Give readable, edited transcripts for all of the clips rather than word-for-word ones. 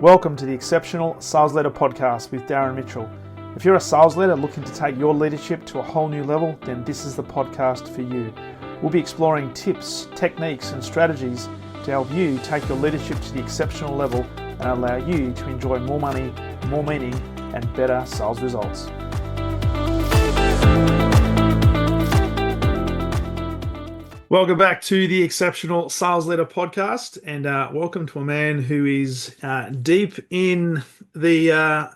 Welcome to the Exceptional Sales Leader Podcast with Darren Mitchell. If you're a sales leader looking to take your leadership to a whole new level, then this is the podcast for you. We'll be exploring tips, techniques, and strategies to help you take your leadership to the exceptional level and allow you to enjoy more money, more meaning, and better sales results. Welcome back to the Exceptional Sales Leader Podcast, and welcome to a man who is deep in the, I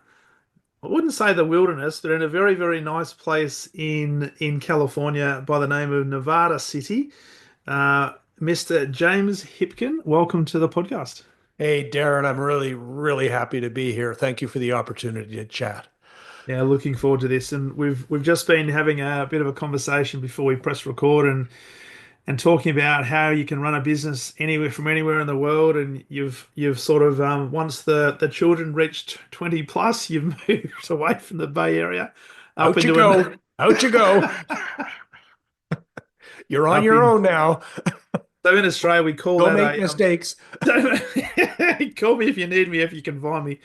wouldn't say the wilderness, but in a very, very nice place in California by the name of Nevada City. Mr. James Hipkin, welcome to the podcast. Hey, Darren, I'm really happy to be here. Thank you for the opportunity to chat. Yeah, looking forward to this. And we've just been having a bit of a conversation before we press record and talking about how you can run a business anywhere in the world. And you've sort of once the children reached 20 plus, you've moved away from the Bay Area. Out you go. Out you go. You're on your own now. So in Australia, we call Don't that make mistakes. Call me if you need me, if you can find me.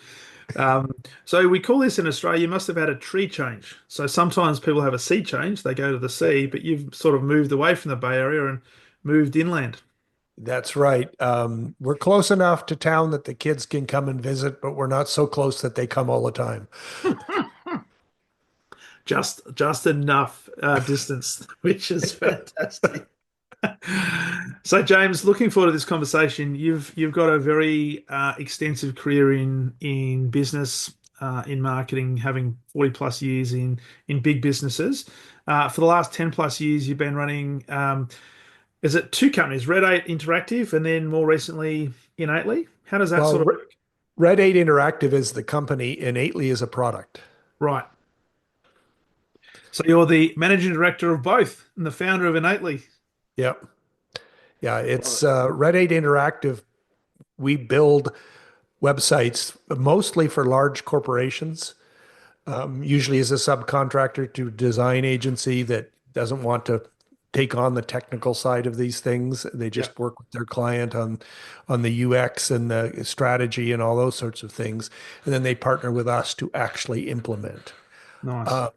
So we call this in Australia, you must have had a tree change. So sometimes people have a sea change, they go to the sea, but you've sort of moved away from the Bay Area and moved inland. That's right. We're close enough to town that the kids can come and visit, but we're not so close that they come all the time. Just enough distance, which is fantastic. So James, looking forward to this conversation. You've got a very extensive career in business, in marketing, having 40 plus years in big businesses. For the last 10 plus years, you've been running, is it two companies, Red8 Interactive, and then more recently Inn8ly? How does that sort of work? Red8 Interactive is the company, Inn8ly is a product. Right. So you're the managing director of both and the founder of Inn8ly. Yep. Yeah, it's Red8 Interactive. We build websites mostly for large corporations, usually as a subcontractor to a design agency that doesn't want to take on the technical side of these things. They just work with their client on the UX and the strategy and all those sorts of things. And then they partner with us to actually implement. Nice.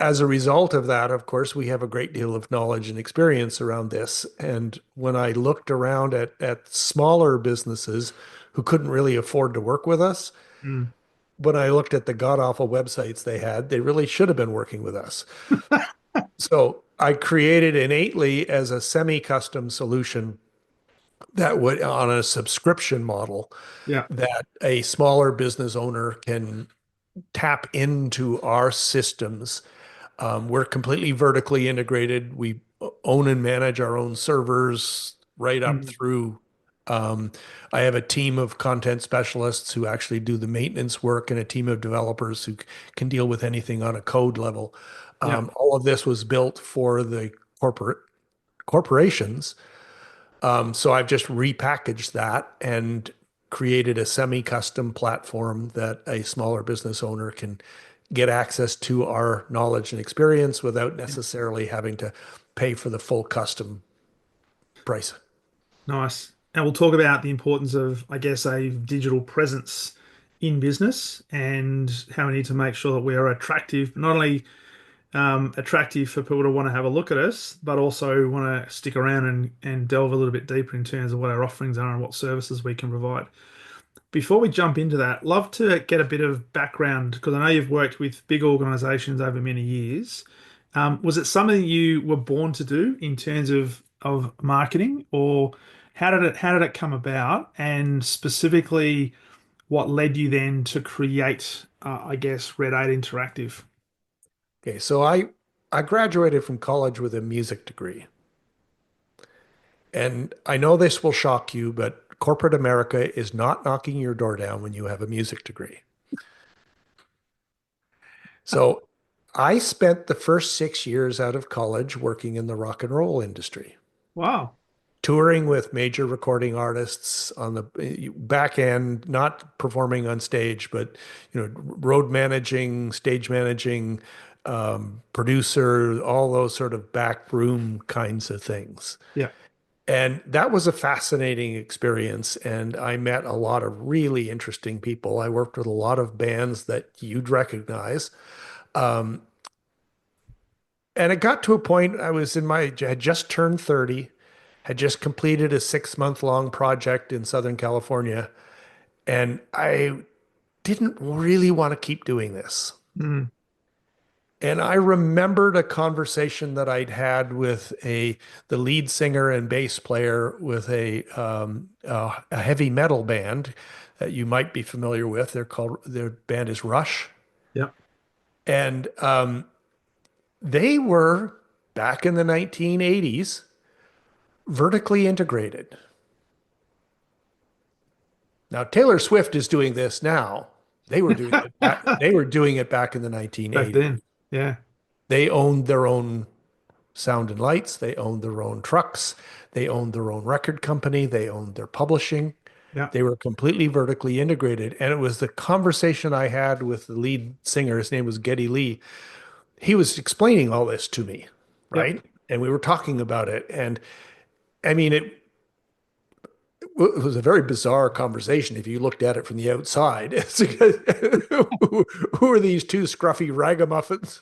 As a result of that, of course, we have a great deal of knowledge and experience around this. And when I looked around at smaller businesses who couldn't really afford to work with us, when I looked at the god-awful websites they had, they really should have been working with us. So I created Inn8ly as a semi-custom solution that would, on a subscription model, that a smaller business owner can tap into our systems. We're completely vertically integrated. We own and manage our own servers right up through. I have a team of content specialists who actually do the maintenance work and a team of developers who can deal with anything on a code level. All of this was built for the corporations. So I've just repackaged that and created a semi-custom platform that a smaller business owner can get access to our knowledge and experience without necessarily having to pay for the full custom price. Nice. And we'll talk about the importance of, I guess, a digital presence in business and how we need to make sure that we are attractive, not only attractive for people to want to have a look at us, but also want to stick around and delve a little bit deeper in terms of what our offerings are and what services we can provide. Before we jump into that, love to get a bit of background because I know you've worked with big organizations over many years. Was it something you were born to do in terms of marketing, or how did it come about? And specifically, what led you then to create, I guess, Red8 Interactive? Okay, so I graduated from college with a music degree. And I know this will shock you, but corporate America is not knocking your door down when you have a music degree. So I spent the first 6 years out of college working in the rock and roll industry. Wow. Touring with major recording artists on the back end, not performing on stage, but road managing, stage managing, producer, all those sort of back room kinds of things. Yeah. And that was a fascinating experience. And I met a lot of really interesting people. I worked with a lot of bands that you'd recognize. Um, and it got to a point had just turned 30, had just completed a 6 month long project in Southern California. And I didn't really want to keep doing this. Mm. And I remembered a conversation that I'd had with the lead singer and bass player with a heavy metal band that you might be familiar with. Their band is Rush, Yep. and they were back in the 1980s vertically integrated. Now Taylor Swift is doing this now. They were doing it back in the Back 1980s. then. Yeah. They owned their own sound and lights. They owned their own trucks. They owned their own record company. They owned their publishing. Yeah. They were completely vertically integrated. And it was the conversation I had with the lead singer. His name was Geddy Lee. He was explaining all this to me, Yep. right? And we were talking about it. And I mean, it was a very bizarre conversation if you looked at it from the outside. Who are these two scruffy ragamuffins?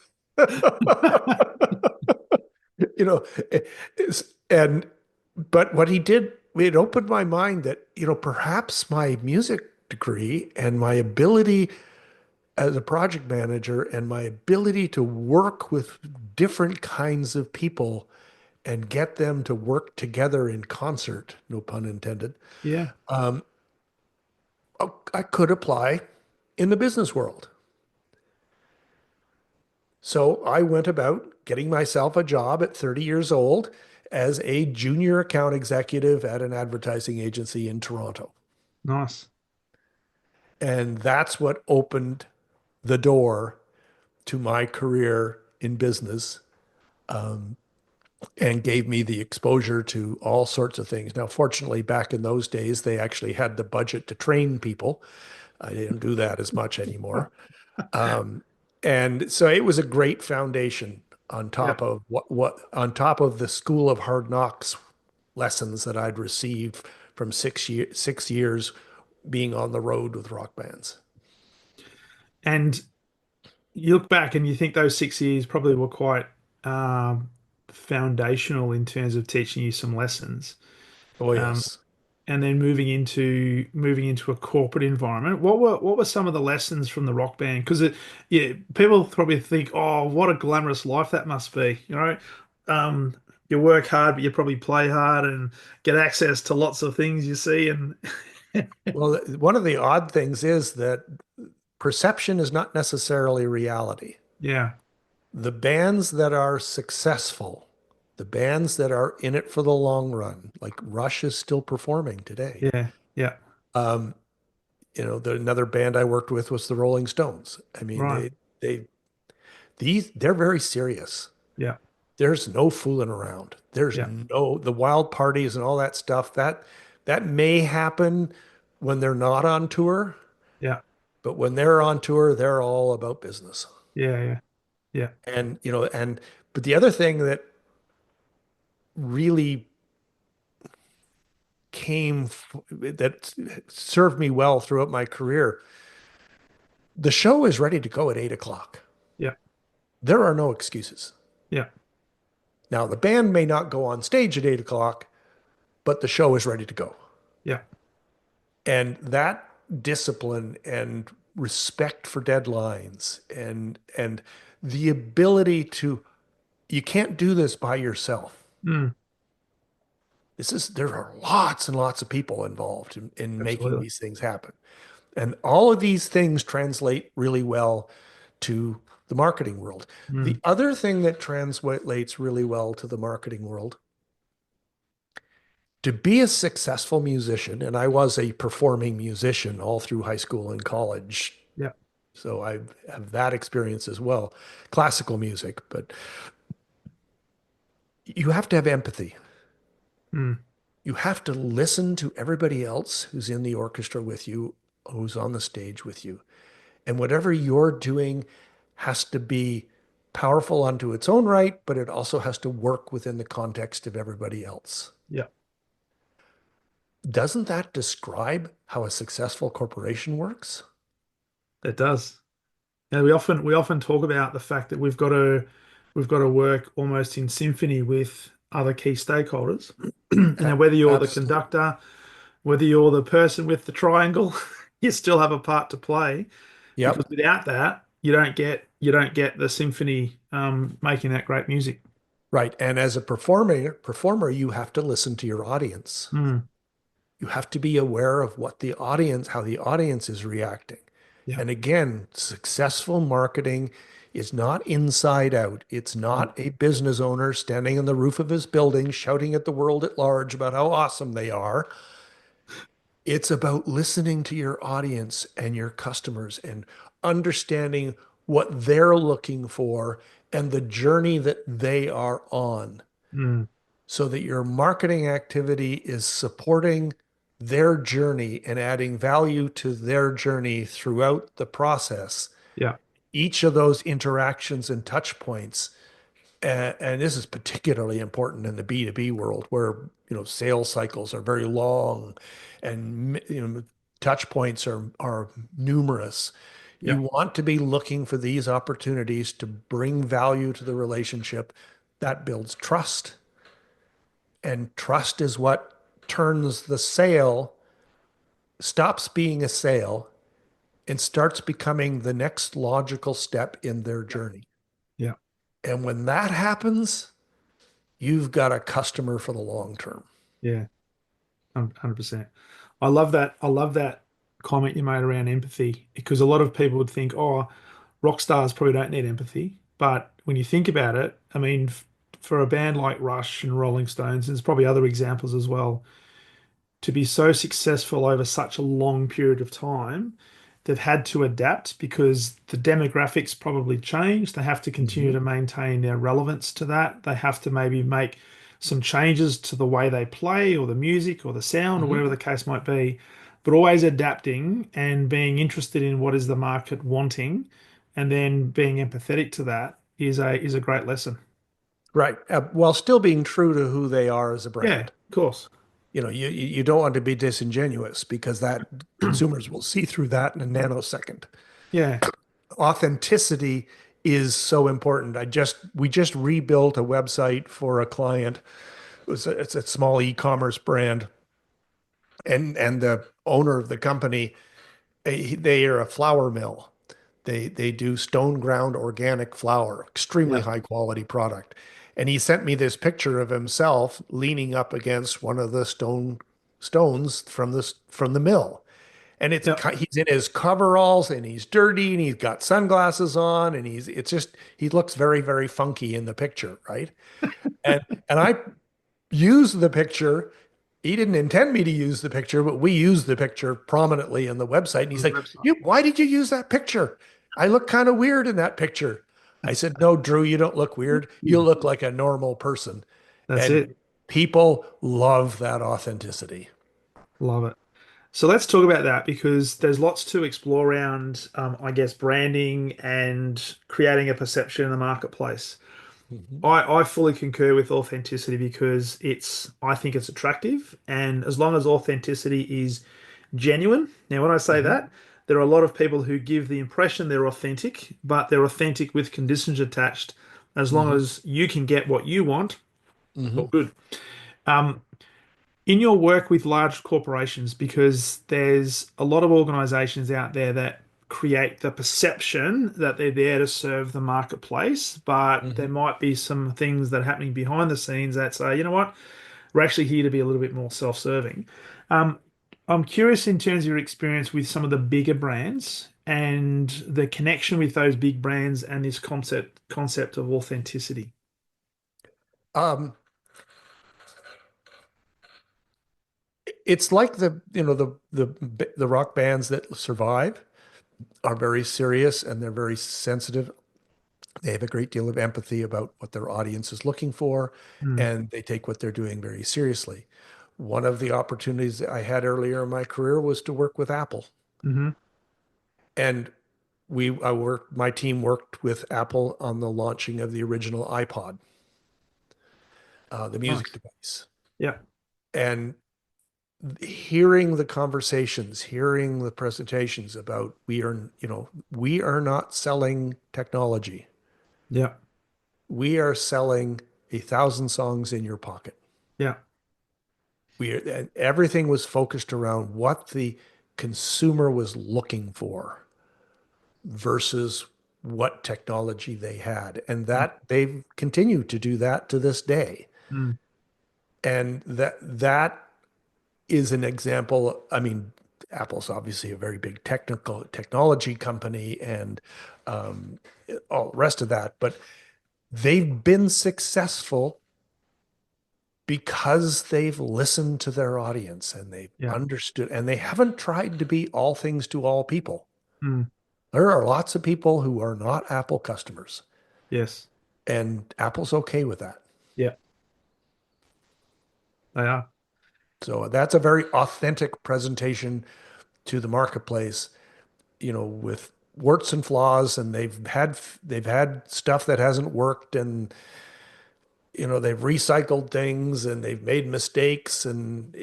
you know, and but what he did, it opened my mind that, perhaps my music degree and my ability as a project manager and my ability to work with different kinds of people and get them to work together in concert, no pun intended, Yeah. I could apply in the business world. So I went about getting myself a job at 30 years old as a junior account executive at an advertising agency in Toronto. Nice. And that's what opened the door to my career in business, and gave me the exposure to all sorts of things. Now, fortunately, back in those days, they actually had the budget to train people. I didn't do that as much anymore. And so it was a great foundation on Yeah. top of on top of the school of hard knocks lessons that I'd received from 6 years being on the road with rock bands. And you look back and you think those 6 years probably were quite um, foundational in terms of teaching you some lessons. Oh, Um, yes. and then moving into a corporate environment. What were some of the lessons from the rock band? Because yeah, people probably think, oh, what a glamorous life that must be. Um, you work hard, but you probably play hard and get access to lots of things you see. And Well, one of the odd things is that perception is not necessarily reality. yeah, The bands that are successful, the bands that are in it for the long run, like Rush is still performing today. yeah, yeah, Um, another band I worked with was the Rolling Stones. I mean, right, they they're very serious. yeah, There's no fooling around. yeah, The wild parties and all that stuff that may happen when they're not on tour, yeah, but when they're on tour, they're all about business. yeah, yeah, yeah. But the other thing that really that served me well throughout my career, the show is ready to go at 8 o'clock. Yeah, There are no excuses. yeah, Now, the band may not go on stage at 8 o'clock, but the show is ready to go. yeah. And that discipline and respect for deadlines and the ability to, you can't do this by yourself. Mm, There are lots and lots of people involved in making absolutely. these things happen. And all of these things translate really well to the marketing world. The Mm, other thing that translates really well to the marketing world, to be a successful musician, and I was a performing musician all through high school and college, yeah, so I have that experience as well, classical music, but you have to have empathy. mm, You have to listen to everybody else who's in the orchestra with you, who's on the stage with you. And whatever you're doing has to be powerful unto its own right, but it also has to work within the context of everybody else. yeah, Doesn't that describe how a successful corporation works? It does. And we often talk about the fact that we've got to work almost in symphony with other key stakeholders. And whether you're the Absolutely. conductor, whether you're the person with the triangle, you still have a part to play because Yep. without that, you don't get the symphony making that great music. Right. And as a performer, you have to listen to your audience. Mm, You have to be aware of what the audience, how the audience is reacting. yeah. And again, successful marketing is not inside out. It's Mm, not a business owner standing on the roof of his building shouting at the world at large about how awesome they are. It's about listening to your audience and your customers and understanding what they're looking for and the journey that they are on mm, so that your marketing activity is supporting their journey and adding value to their journey throughout the process. yeah. Each of those interactions and touch points, and this is particularly important in the B2B world where, sales cycles are very long and, touch points are numerous. Yeah. You want to be looking for these opportunities to bring value to the relationship that builds trust. And trust is what turns the sale, stops being a sale, and starts becoming the next logical step in their Yeah. journey. Yeah. And when that happens, you've got a customer for the long term. Yeah. 100%. I love that. I love that comment you made around empathy because a lot of people would think, oh, rock stars probably don't need empathy. But when you think about it, I mean, for a band like Rush and Rolling Stones, there's probably other examples as well, to be so successful over such a long period of time, they've had to adapt because the demographics probably changed. They have to continue Mhm. to maintain their relevance to that. They have to maybe make some changes to the way they play or the music or the sound or whatever Mhm. the case might be, but always adapting and being interested in what is the market wanting and then being empathetic to that is a great lesson. Right. While still being true to who they are as a Yeah, brand. of course. You don't want to be disingenuous because that consumers will see through that in a nanosecond. Yeah. Authenticity is so important. We just rebuilt a website for a client. It's a small e-commerce brand, and the owner of the company, they are a flour mill. They do stone ground organic flour, extremely Yeah. high quality product. And he sent me this picture of himself leaning up against one of the stones from the mill. And Yeah. he's in his coveralls and he's dirty and he's got sunglasses on and he looks very, very funky in the picture, right? And I used the picture. He didn't intend me to use the picture, but we used the picture prominently in the website. And On he's the like, website. why did you use that picture? I look kind of weird in that picture. I said, no, Drew, you don't look weird. You look like a normal person. That's And it. people love that authenticity. Love it. So let's talk about that because there's lots to explore around, I guess, branding and creating a perception in the marketplace. Mhm. I fully concur with authenticity because I think it's attractive. And as long as authenticity is genuine, now when I say Mhm. that, there are a lot of people who give the impression they're authentic, but they're authentic with conditions attached. As long Mhm. as you can get what you want, all Mhm. good. Um, in your work with large corporations, because there's a lot of organizations out there that create the perception that they're there to serve the marketplace, but there Mhm. might be some things that are happening behind the scenes that say, you know what, we're actually here to be a little bit more self-serving. Um, I'm curious in terms of your experience with some of the bigger brands and the connection with those big brands and this concept of authenticity. Um, it's like the rock bands that survive are very serious and they're very sensitive. They have a great deal of empathy about what their audience is looking for, Mm, and they take what they're doing very seriously. One of the opportunities I had earlier in my career was to work with Apple. hmm And my team worked with Apple on the launching of the original iPod, the music Nice. device. Yeah. And hearing the conversations, hearing the presentations about we are not selling technology. Yeah. We are selling 1,000 songs in your pocket. Yeah. And everything was focused around what the consumer was looking for versus what technology they had. And Mm. that they've continued to do that to this day. Mm. And that is an example. I mean, Apple's obviously a very big technology company and um, all the rest of that, but they've been successful because they've listened to their audience and they've Yeah. understood, and they haven't tried to be all things to all people. Mm. There are lots of people who are not Apple customers, Yes. and Apple's okay with that. Yeah. They are. So that's a very authentic presentation to the marketplace, with warts and flaws, and they've had stuff that hasn't worked, and they've recycled things and they've made mistakes, and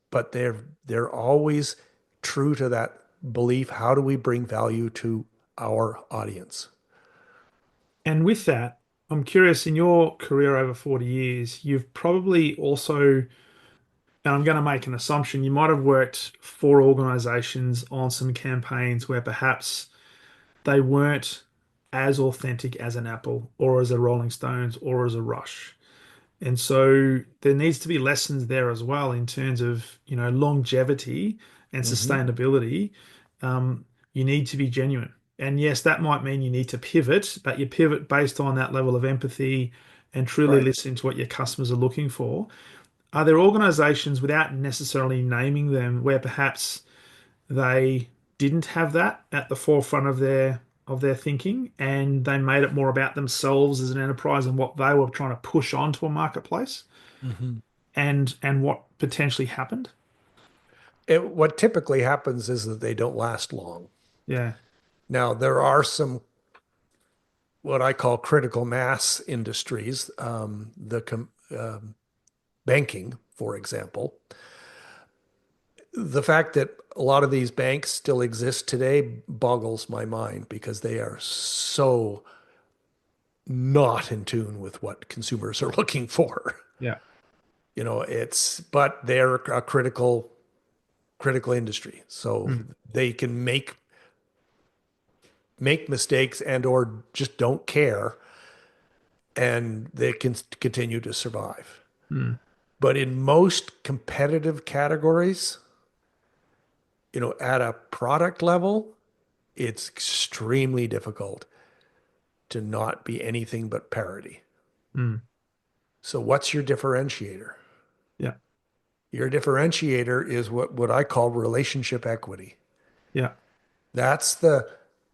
but they're always true to that belief. How do we bring value to our audience? And with that, I'm curious, in your career over 40 years, you've probably also, and I'm going to make an assumption, you might have worked for organizations on some campaigns where perhaps they weren't as authentic as an Apple or as a Rolling Stones or as a Rush. And so there needs to be lessons there as well in terms of, longevity and Hmm. sustainability. You need to be genuine. And yes, that might mean you need to pivot, but you pivot based on that level of empathy and truly Right. listening to what your customers are looking for. Are there organizations, without necessarily naming them, where perhaps they didn't have that at the forefront of their thinking, and they made it more about themselves as an enterprise and what they were trying to push onto a marketplace, Hmm. and what potentially happened? What typically happens is that they don't last long. Yeah. Now, there are some what I call critical mass industries, banking, for example. The fact that a lot of these banks still exist today boggles my mind because they are so not in tune with what consumers are looking for. Yeah. But they're a critical industry. So Mm. they can make mistakes and or just don't care, and they can continue to survive. Mm. But in most competitive categories, at a product level, it's extremely difficult to not be anything but parity. Mm. So what's your differentiator? Yeah. Your differentiator is what I call relationship equity. Yeah. That's the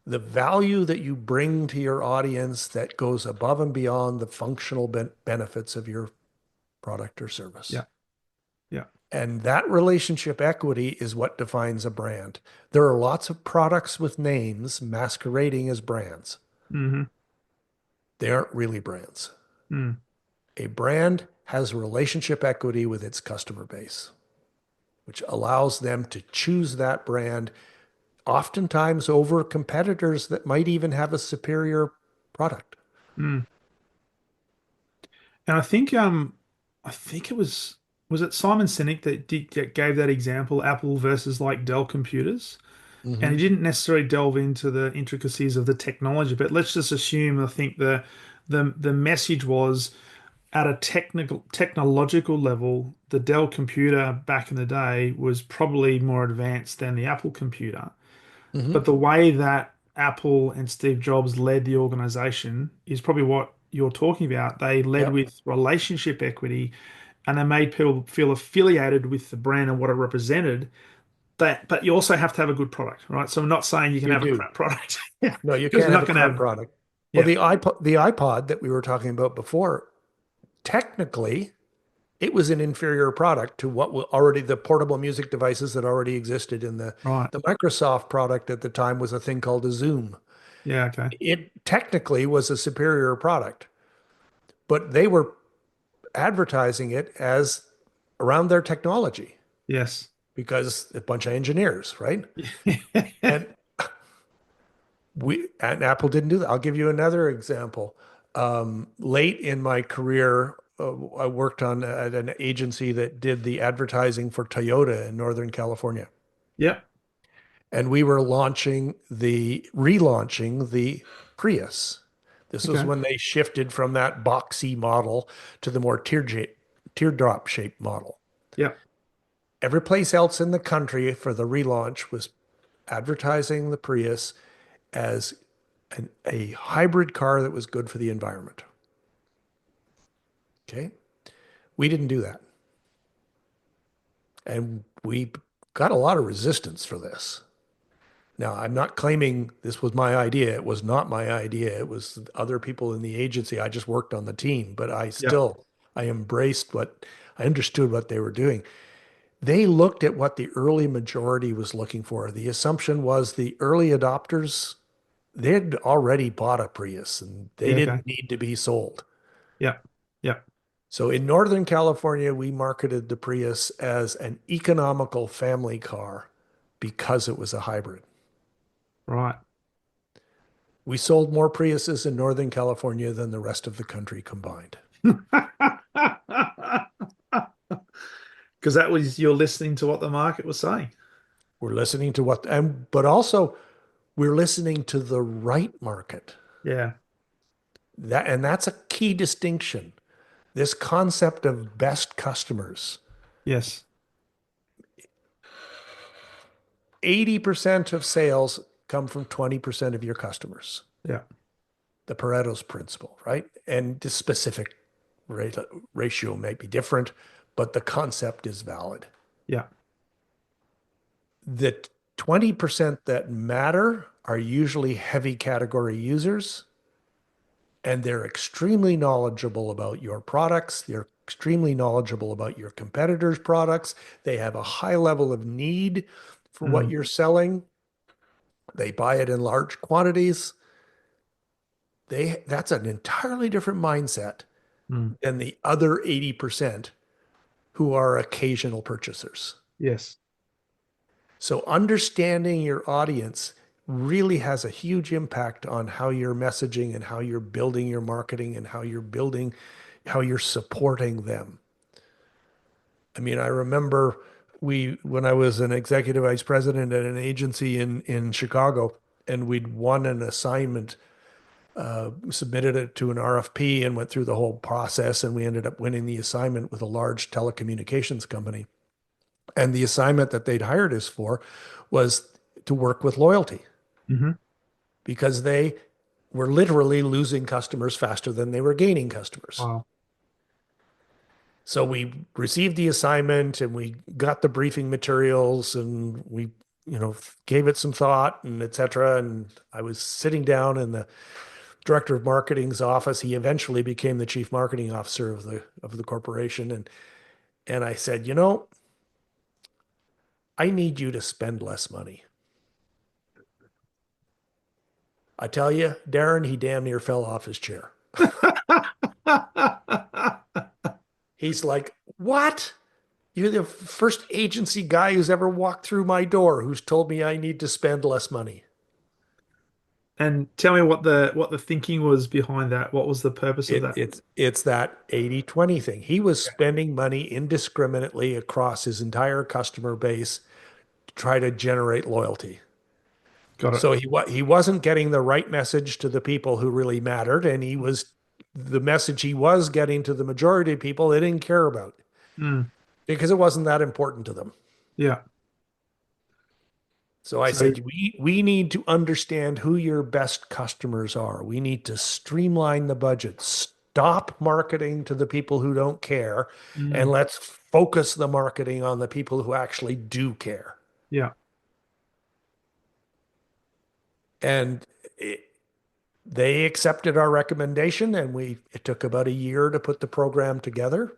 value that you bring to your audience that goes above and beyond the functional benefits of your product or service. Yeah. Yeah. And that relationship equity is what defines a brand. There are lots of products with names masquerading as brands. Hmm. They aren't really brands. Mm. A brand has relationship equity with its customer base, which allows them to choose that brand oftentimes over competitors that might even have a superior product. Mm. And I think was it Simon Sinek that gave that example, Apple versus like Dell computers? And he Hmm. didn't necessarily delve into the intricacies of the technology, but let's just assume, I think the message was, at a technological level, the Dell computer back in the day was probably more advanced than the Apple computer. Hmm. But the way that Apple and Steve Jobs led the organization is probably what you're talking about. They led Yep, with relationship equity, and they made people feel affiliated with the brand and what it represented. But you also have to have a good product, right? So I'm not saying you can you have a do. crap product, yeah, No, you because can't you're have not a going to crap have, product. Well, yeah, the iPod that we were talking about before, technically, it was an inferior product to what already the portable music devices that already existed in the right, the Microsoft product at the time was a thing called a Zoom. yeah, okay, It technically was a superior product, but they were advertising it as around their technology. Yes. because a bunch of engineers, right? And we and Apple didn't do that. I'll give you another example. Late in my career, I worked at an agency that did the advertising for Toyota in Northern California. Yep. And we were relaunching the Prius. This was Okay. when they shifted from that boxy model to the more teardrop shaped model. Yep. Every place else in the country for the relaunch was advertising the Prius as a hybrid car that was good for the environment. Okay. We didn't do that. And we got a lot of resistance for this. Now, I'm not claiming this was my idea. It was not my idea. It was other people in the agency. I just worked on the team, but Yep. I embraced I understood what they were doing. They looked at what the early majority was looking for. The assumption was the early adopters, they'd already bought a Prius and they Yeah. Okay. didn't need to be sold. Yep. Yep. So in Northern California, we marketed the Prius as an economical family car because it was a hybrid. Right. We sold more Priuses in Northern California than the rest of the country combined. Because that was you're listening to what the market was saying. We're listening to but also we're listening to the right market. Yeah. And that's a key distinction. This concept of best customers. Yes. 80% of sales come from 20% of your customers. Yeah. The Pareto's principle, right? And the specific ratio may be different, but the concept is valid. Yeah. The 20% that matter are usually heavy category users, and they're extremely knowledgeable about your products. They're extremely knowledgeable about your competitors' products. They have a high level of need for what Mm. you're selling. They buy it in large quantities. That's an entirely different mindset Mm. than the other 80% who are occasional purchasers. Yes. So understanding your audience really has a huge impact on how you're messaging and how you're building your marketing and how you're supporting them. I mean, I remember when I was an executive vice president at an agency in Chicago, and we'd won an assignment, submitted it to an RFP and went through the whole process, and we ended up winning the assignment with a large telecommunications company. And the assignment that they'd hired us for was to work with loyalty Hmm. because they were literally losing customers faster than they were gaining customers. Wow. So we received the assignment and we got the briefing materials and we, gave it some thought and et cetera. And I was sitting down in the director of marketing's office. He eventually became the chief marketing officer of the corporation. And I said, I need you to spend less money. I tell you, Darren, he damn near fell off his chair. He's like, what? You're the first agency guy who's ever walked through my door who's told me I need to spend less money. And tell me what the thinking was behind that. What was the purpose of that? It's that 80-20 thing. He was spending money indiscriminately across his entire customer base to try to generate loyalty. Got it. So he wasn't getting the right message to the people who really mattered, and the message he was getting to the majority of people they didn't care about Mm. because it wasn't that important to them. Yeah. So I So, said, we need to understand who your best customers are. We need to streamline the budget. Stop marketing to the people who don't care, and mm, let's focus the marketing on the people who actually do care. yeah. And they accepted our recommendation, and it took about a year to put the program together.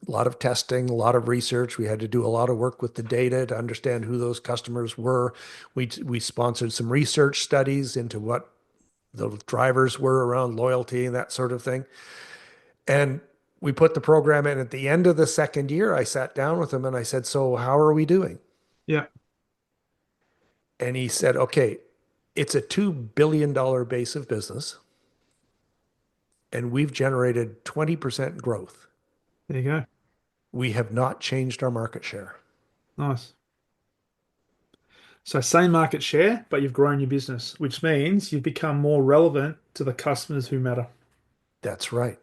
A lot of testing, a lot of research. We had to do a lot of work with the data to understand who those customers were. We sponsored some research studies into what the drivers were around loyalty and that sort of thing. And We put the program in at the end of the second year. I sat down with him and I said, "So how are we doing?" Yeah. And he said, "Okay, it's a $2 billion base of business and we've generated 20% growth. There you go. We have not changed our market share." Nice. So same market share, but you've grown your business, which means you've become more relevant to the customers who matter. That's right.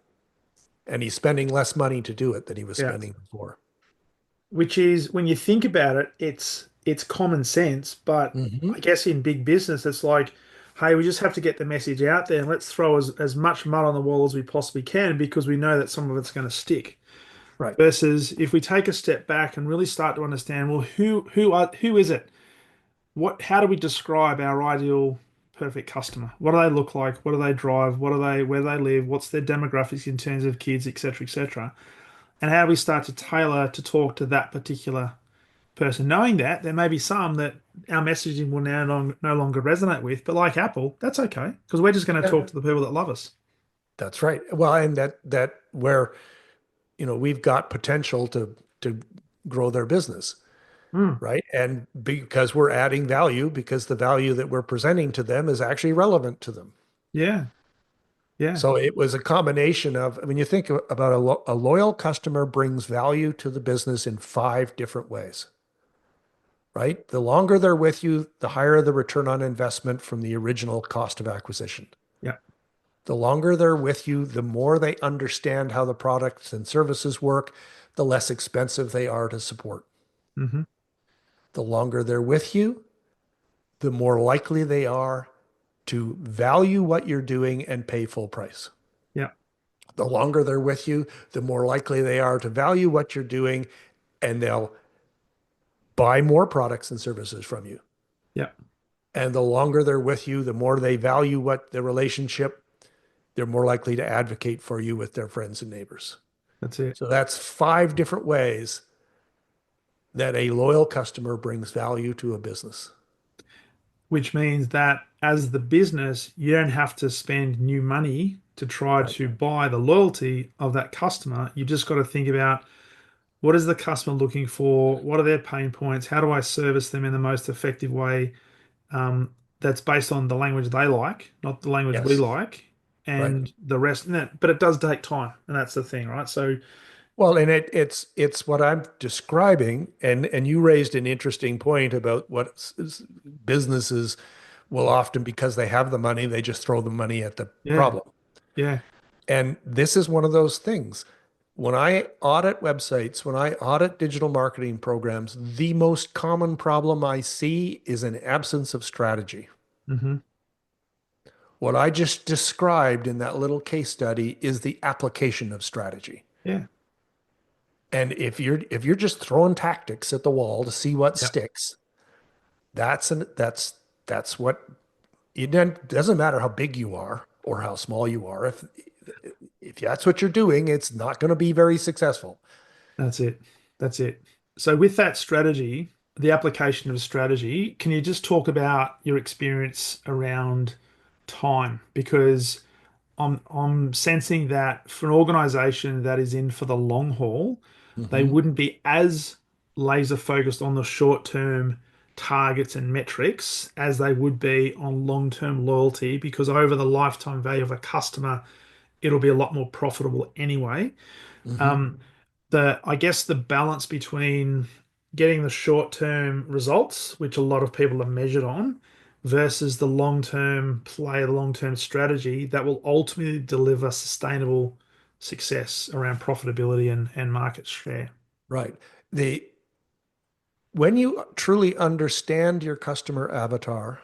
And he's spending less money to do it than he was Yeah. spending before. Which is when you think about it, it's common sense, but Hmm. I guess in big business, it's like, hey, we just have to get the message out there and let's throw as much mud on the wall as we possibly can because we know that some of it's going to stick. Right. Versus if we take a step back and really start to understand, well, who is it? How do we describe our ideal perfect customer? What do they look like? What do they drive? Where do they live? What's their demographics in terms of kids, etc., etc.? And how do we start to tailor to talk to that particular person? Knowing that there may be some that our messaging will now no longer resonate with, but like Apple, that's okay because we're just going to Yeah, talk to the people that love us. that's right. Well, and that where, we've got potential to grow their business, Mm, right? And because we're adding value, because the value that we're presenting to them is actually relevant to them. yeah, yeah. So it was a combination of, when you think about a loyal customer brings value to the business in five different ways, right? The longer they're with you, the higher the return on investment from the original cost of acquisition. Yeah. The longer they're with you, the more they understand how the products and services work, the less expensive they are to support. Hmm. The longer they're with you, the more likely they are to value what you're doing and pay full price. Yeah. The longer they're with you, the more likely they are to value what you're doing and they'll buy more products and services from you. Yeah. And the longer they're with you, the more they value what the relationship, they're more likely to advocate for you with their friends and neighbors. That's it. So that's five different ways that a loyal customer brings value to a business. Which means that as the business, you don't have to spend new money to try Right. to buy the loyalty of that customer. You just got to think about what is the customer looking for? What are their pain points? How do I service them in the most effective way? That's based on the language they like, not the language we Yes. like, Right. and the rest. But it does take time, and that's the thing, right? So, Well, and it's what I'm describing, and you raised an interesting point about businesses will often, because they have the money, they just throw the money at the yeah, problem. yeah, And this is one of those things. When I audit websites, when I audit digital marketing programs, the most common problem I see is an absence of strategy. hmm, What I just described in that little case study is the application of strategy. yeah, And if you're just throwing tactics at the wall to see what yeah, sticks, that's what it doesn't matter how big you are or how small you are. If that's what you're doing, it's not going to be very successful. that's it, that's it. So, with that strategy, the application of strategy, can you just talk about your experience around time? Because I'm sensing that for an organization that is in for the long haul, they Hmm. wouldn't be as laser focused on the short term targets and metrics as they would be on long term loyalty because over the lifetime value of a customer, it'll be a lot more profitable anyway. Hmm. Um, I guess the balance between getting the short-term results, which a lot of people are measured on, versus the long-term play, the long-term strategy that will ultimately deliver sustainable success around profitability and market share. Right. The When you truly understand your customer avatar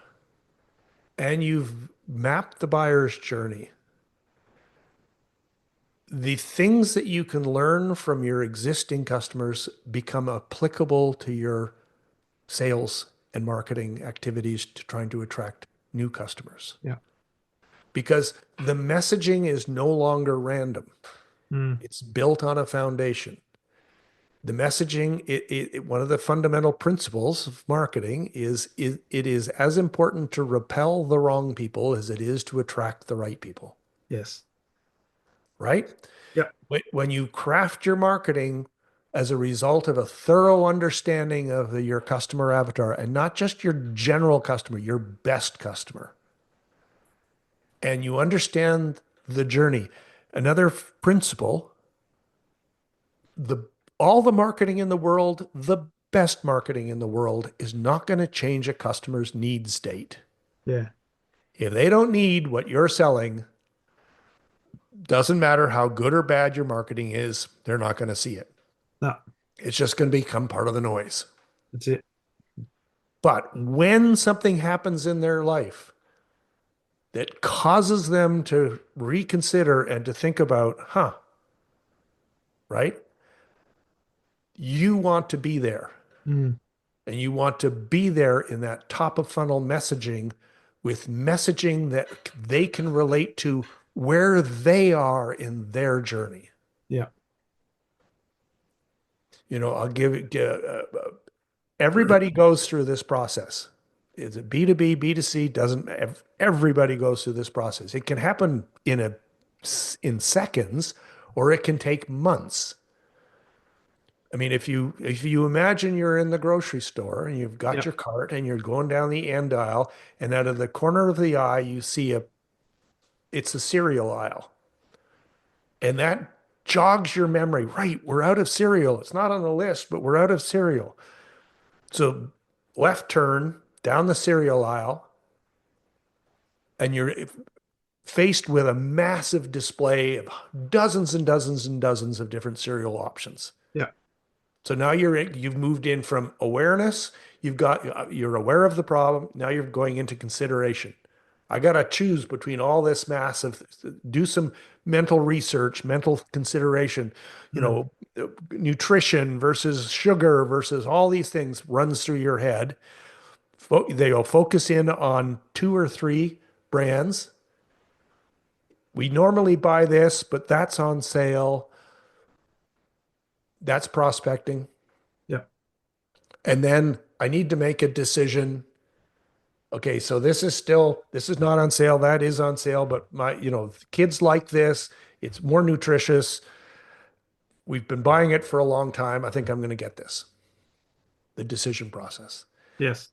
and you've mapped the buyer's journey, the things that you can learn from your existing customers become applicable to your sales and marketing activities to trying to attract new customers. Yeah. Because the messaging is no longer random. Mm, It's built on a foundation. The messaging, one of the fundamental principles of marketing is it is as important to repel the wrong people as it is to attract the right people. yes. right? Yep. When you craft your marketing as a result of a thorough understanding of your customer avatar and not just your general customer, your best customer, and you understand the journey. Another principle, the all the marketing in the world, the best marketing in the world is not going to change a customer's need state. Yeah. If they don't need what you're selling, doesn't matter how good or bad your marketing is, they're not going to see it. No, It's just going to become part of the noise. that's it. But when something happens in their life that causes them to reconsider and to think about, right? You want to be there. Mm, And you want to be there in that top of funnel messaging with messaging that they can relate to where they are in their journey. yeah. I'll give it, everybody goes through this process. Is it B2B, B2C? Doesn't everybody goes through this process? It can happen in seconds, or it can take months. I mean, if you imagine you're in the grocery store and you've got Yeah. your cart and you're going down the end aisle, and out of the corner of the eye you see it's a cereal aisle, and that jogs your memory. Right, we're out of cereal. It's not on the list, but we're out of cereal. So left turn down the cereal aisle, and you're faced with a massive display of dozens and dozens and dozens of different cereal options. Yeah. So now you've moved in from awareness, you're aware of the problem, now you're going into consideration. I got to choose between all this massive, do some mental research, mental consideration, you Mm, know, nutrition versus sugar versus all these things runs through your head. They'll focus in on two or three brands. We normally buy this, but that's on sale. That's prospecting. yeah. And then I need to make a decision. Okay, so this is not on sale. That is on sale, but kids like this. It's more nutritious. We've been buying it for a long time. I think I'm going to get this. The decision process. Yes.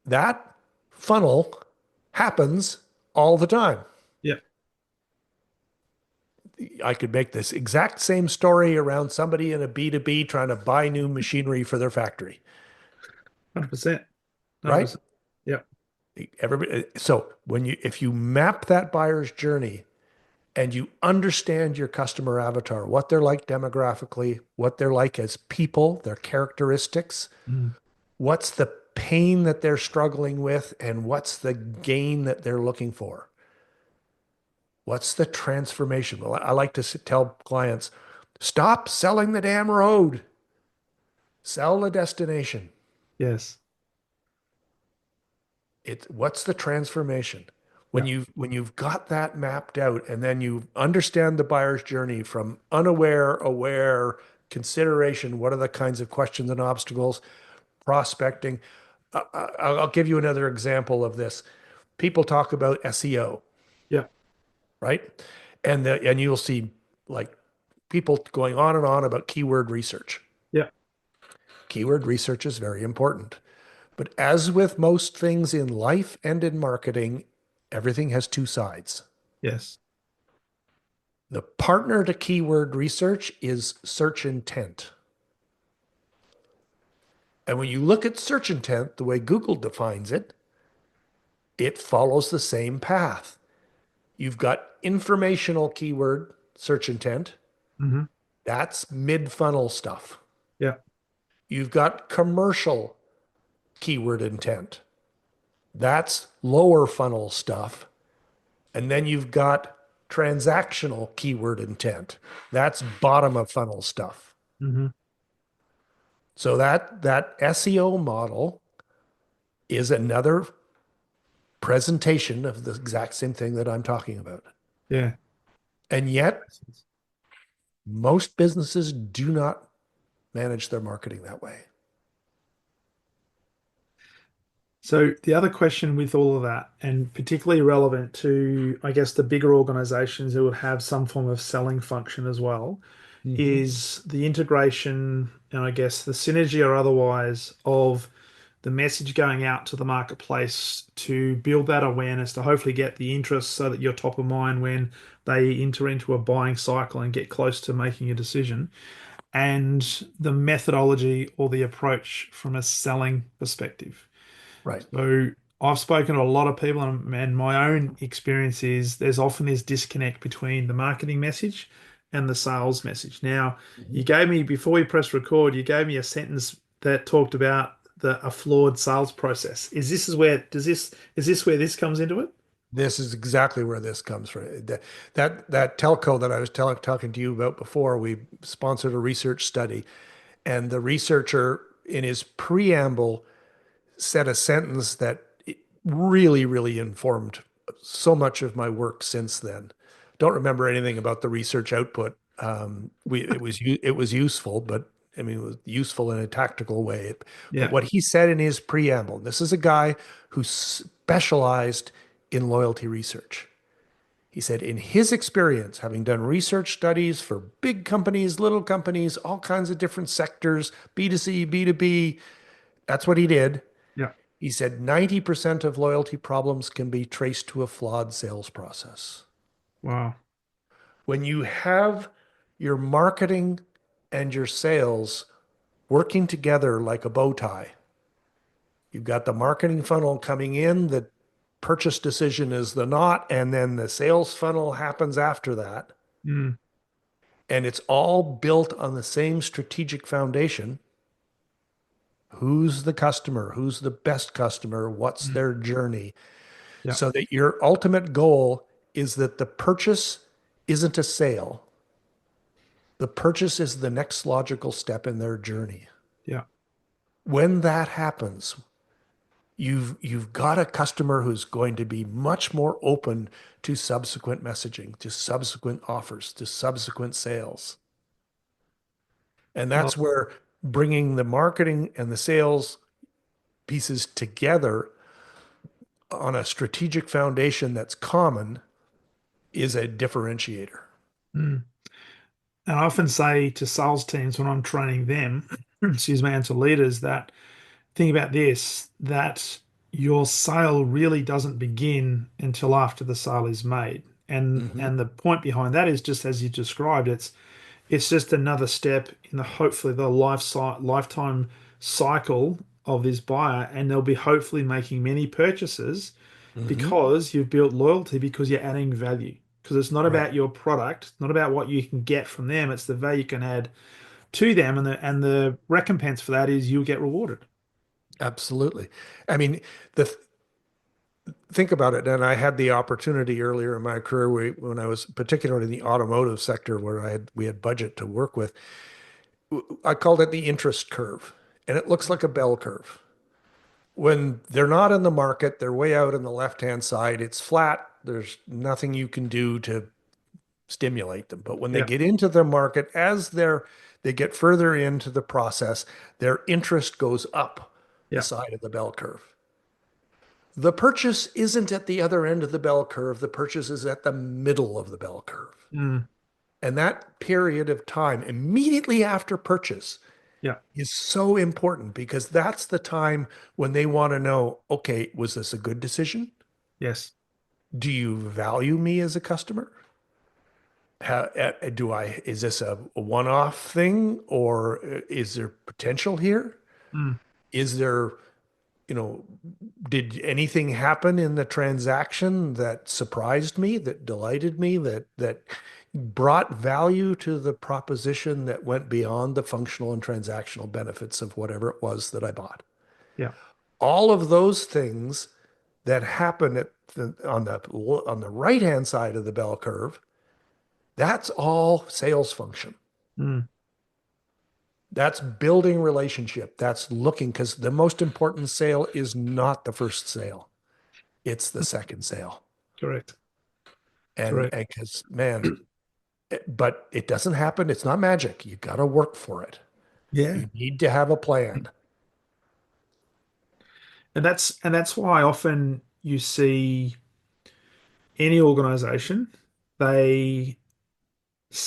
That funnel happens all the time. Yeah. I could make this exact same story around somebody in a B2B trying to buy new machinery for their factory, 100%. right? 100%. Yeah. Everybody, so if you map that buyer's journey and you understand your customer avatar, what they're like demographically, what they're like as people, their characteristics, Mm, what's the pain that they're struggling with, and what's the gain that they're looking for? What's the transformation? Well, I like to tell clients, stop selling the damn road, sell the destination. yes. What's the transformation? When Yeah. you've got that mapped out and then you understand the buyer's journey from unaware, aware, consideration, what are the kinds of questions and obstacles, prospecting. I'll give you another example of this. People talk about SEO, Yeah. right? And you'll see like people going on and on about keyword research. Yeah. Keyword research is very important. But as with most things in life and in marketing, everything has two sides. Yes. The partner to keyword research is search intent. And when you look at search intent, the way Google defines it, it follows the same path. You've got informational keyword search intent. Hmm. That's mid funnel stuff. Yeah. You've got commercial keyword intent. That's lower funnel stuff. And then you've got transactional keyword intent. That's bottom of funnel stuff. Hmm. So that SEO model is another presentation of the exact same thing that I'm talking about. Yeah. And yet, most businesses do not manage their marketing that way. So the other question with all of that, and particularly relevant to, I guess, the bigger organizations who would have some form of selling function as well, Hmm. is the integration and I guess the synergy or otherwise of the message going out to the marketplace to build that awareness to hopefully get the interest so that you're top of mind when they enter into a buying cycle and get close to making a decision, and the methodology or the approach from a selling perspective. Right. So I've spoken to a lot of people, and my own experience is there's often this disconnect between the marketing message and the sales message. Now, you Mhm. gave me, before we press record, you gave me a sentence that talked about a flawed sales process. Is this where this comes into it? This is exactly where this comes from. That telco that I was talking to you about before, we sponsored a research study, and the researcher in his preamble said a sentence that really, really informed so much of my work since then. Don't remember anything about the research output. It was useful, but I mean, it was useful in a tactical way. But Yeah, what he said in his preamble, this is a guy who specialized in loyalty research. He said, in his experience, having done research studies for big companies, little companies, all kinds of different sectors, B2C, B2B, that's what he did. yeah. He said 90% of loyalty problems can be traced to a flawed sales process. Wow. When you have your marketing and your sales working together like a bow tie, you've got the marketing funnel coming in, the purchase decision is the knot, and then the sales funnel happens after that. Mm, And it's all built on the same strategic foundation. Who's the customer? Who's the best customer? What's mm, their journey? yeah. So that your ultimate goal is that the purchase isn't a sale. The purchase is the next logical step in their journey. Yeah. When that happens, you've got a customer who's going to be much more open to subsequent messaging, to subsequent offers, to subsequent sales. And Well, that's where bringing the marketing and the sales pieces together on a strategic foundation that's common is a differentiator. mm. And I often say to sales teams when I'm training them, excuse me, and to leaders that think about this, that your sale really doesn't begin until after the sale is made. Mhm. And the point behind that is just as you described, it's just another step in the hopefully the lifetime cycle of this buyer, and they'll be hopefully making many purchases Mhm. because you've built loyalty because you're adding value. Because it's not Right. about your product, not about what you can get from them, it's the value you can add to them, and the recompense for that is you'll get rewarded. Absolutely. I mean, the think about it, and I had the opportunity earlier in my career when I was particularly in the automotive sector where we had budget to work with. I called it the interest curve, and it looks like a bell curve. When they're not in the market, they're way out on the left-hand side. It's flat. There's nothing you can do to stimulate them. But when they Yeah, get into the market, they get further into the process, their interest goes up the yeah, side of the bell curve. The purchase isn't at the other end of the bell curve. The purchase is at the middle of the bell curve. mm, And that period of time immediately after purchase yeah, is so important because that's the time when they want to know, okay, was this a good decision? yes, Do you value me as a customer? Is this a one-off thing or is there potential here? mm, Is there, you know, did anything happen in the transaction that surprised me, that delighted me, that brought value to the proposition that went beyond the functional and transactional benefits of whatever it was that I bought? yeah, All of those things that happen on the right-hand side of the bell curve, that's all sales function. mm, That's building relationship. That's looking because the most important sale is not the first sale. It's the second sale. correct, And correct. because man, but it doesn't happen. It's not magic. You got to work for it. Yeah. You need to have a plan. And that's why often you see any organization, they,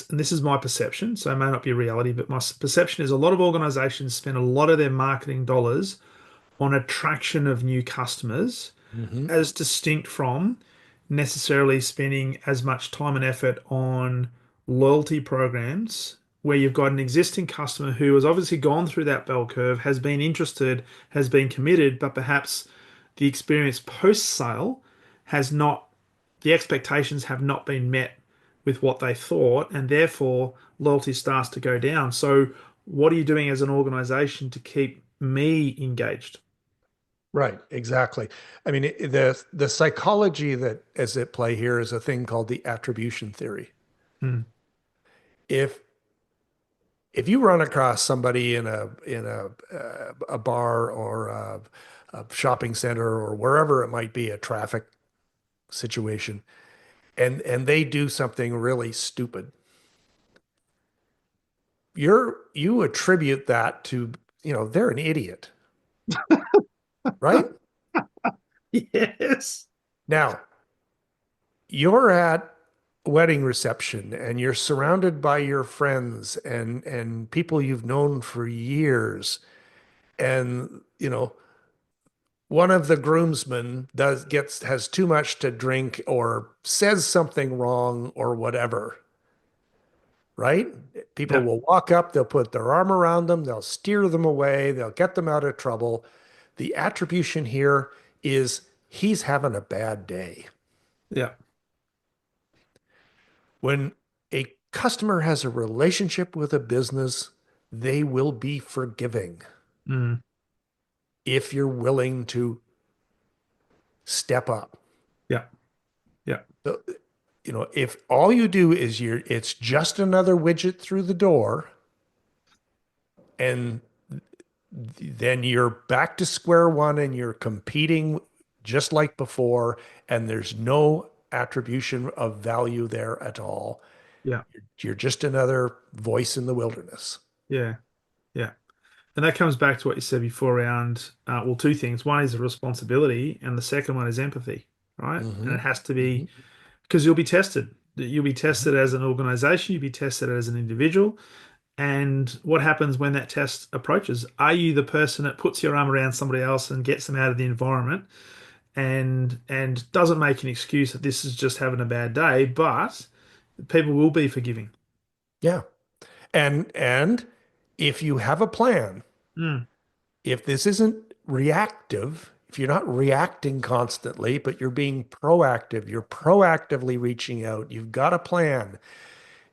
and this is my perception, so it may not be a reality, but my perception is a lot of organizations spend a lot of their marketing dollars on attraction of new customers Hmm. as distinct from necessarily spending as much time and effort on loyalty programs where you've got an existing customer who has obviously gone through that bell curve, has been interested, has been committed, but perhaps the experience post sale has not, the expectations have not been met with what they thought, and therefore loyalty starts to go down. So, what are you doing as an organization to keep me engaged? Right, exactly. I mean, the psychology that is at play here is a thing called the attribution theory. Hmm. If if you run across somebody in a bar or a shopping center or wherever it might be, a traffic situation, and they do something really stupid, you attribute that to, they're an idiot, right? Yes. Now, you're at a wedding reception and you're surrounded by your friends and people you've known for years, and one of the groomsmen has too much to drink or says something wrong or whatever, right? People Yeah. will walk up, they'll put their arm around them, they'll steer them away, they'll get them out of trouble. The attribution here is he's having a bad day. Yeah. When a customer has a relationship with a business, they will be forgiving Mm. if you're willing to step up. Yeah. Yeah. So, if all you do is it's just another widget through the door, and then you're back to square one and you're competing just like before, and there's no attribution of value there at all. Yeah. You're just another voice in the wilderness. Yeah. Yeah. And that comes back to what you said before around, well, two things. One is the responsibility, and the second one is empathy, right? And it Hmm. has to be Hmm. because you'll be tested. You'll be Hmm. tested as an organization, you'll be tested as an individual. And what happens when that test approaches? Are you the person that puts your arm around somebody else and gets them out of the environment and doesn't make an excuse that this is just having a bad day, but people will be forgiving. Yeah. And if you have a plan, Mm, if this isn't reactive, if you're not reacting constantly, but you're being proactive, you're proactively reaching out, you've got a plan.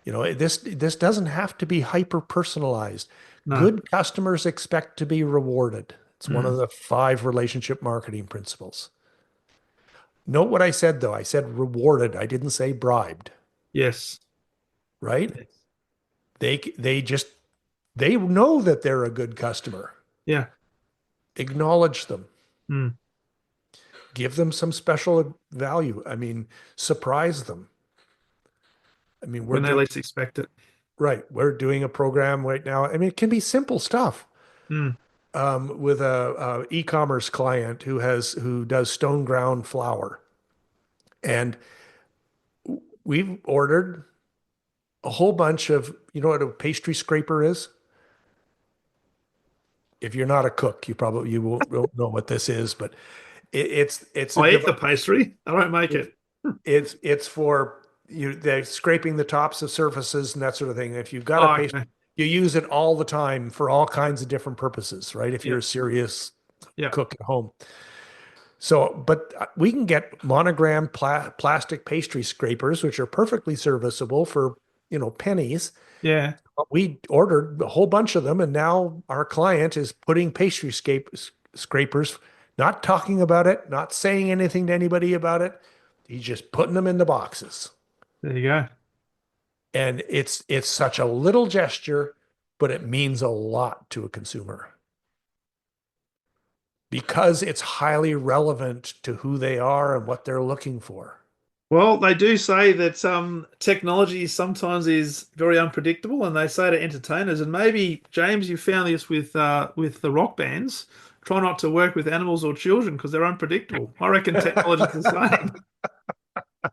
This doesn't have to be hyper personalized. no. Good customers expect to be rewarded. It's one of Mm, the 5 relationship marketing principles. Note what I said though. I said rewarded. I didn't say bribed, yes. right? Yes. They know that they're a good customer. Yeah. Acknowledge them. Mm, Give them some special value. I mean, surprise them. I mean, when they least expect it. we're doing a program right now. I mean, it can be simple stuff. Mm. With a e-commerce client who does stone ground flour, and we've ordered a whole bunch of, you know what a pastry scraper is? If you're not a cook, you won't know what this is, but it's a I eat device. the pastry. I don't make It's it. it's for they're scraping the tops of surfaces and that sort of thing. If you've got a Oh, pastry, okay. you use it all the time for all kinds of different purposes, right? If you're Yeah. a serious Yeah. cook at home. So, but we can get monogrammed plastic pastry scrapers, which are perfectly serviceable for, pennies. Yeah. We ordered a whole bunch of them, and now our client is putting scrapers, not talking about it, not saying anything to anybody about it. He's just putting them in the boxes. There you go. And it's such a little gesture, but it means a lot to a consumer because it's highly relevant to who they are and what they're looking for. Well, they do say that technology sometimes is very unpredictable, and they say to entertainers, and maybe James, you found this with the rock bands. Try not to work with animals or children because they're unpredictable. I reckon technology's the same.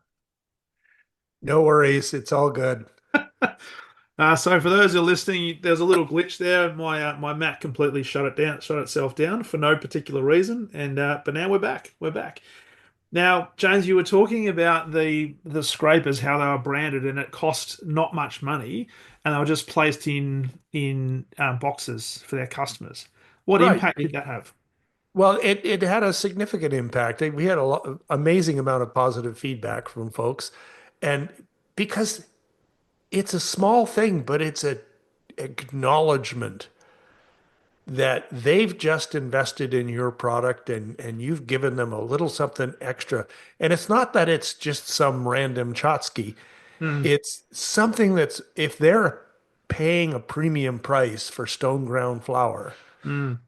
No worries. It's all good. So for those who are listening, there's a little glitch there. My Mac completely shut itself down for no particular reason, and but now we're back. We're back. Now, James, you were talking about the scrapers, how they were branded, and it cost not much money, and they were just placed in boxes for their customers. What Right. impact did that have? Well, it had a significant impact. We had a lot, amazing amount of positive feedback from folks, and because it's a small thing, but it's a acknowledgement that they've just invested in your product and you've given them a little something extra. And it's not that it's just some random tchotchke. Mm, It's something that's if they're paying a premium price for stone ground flour, mm,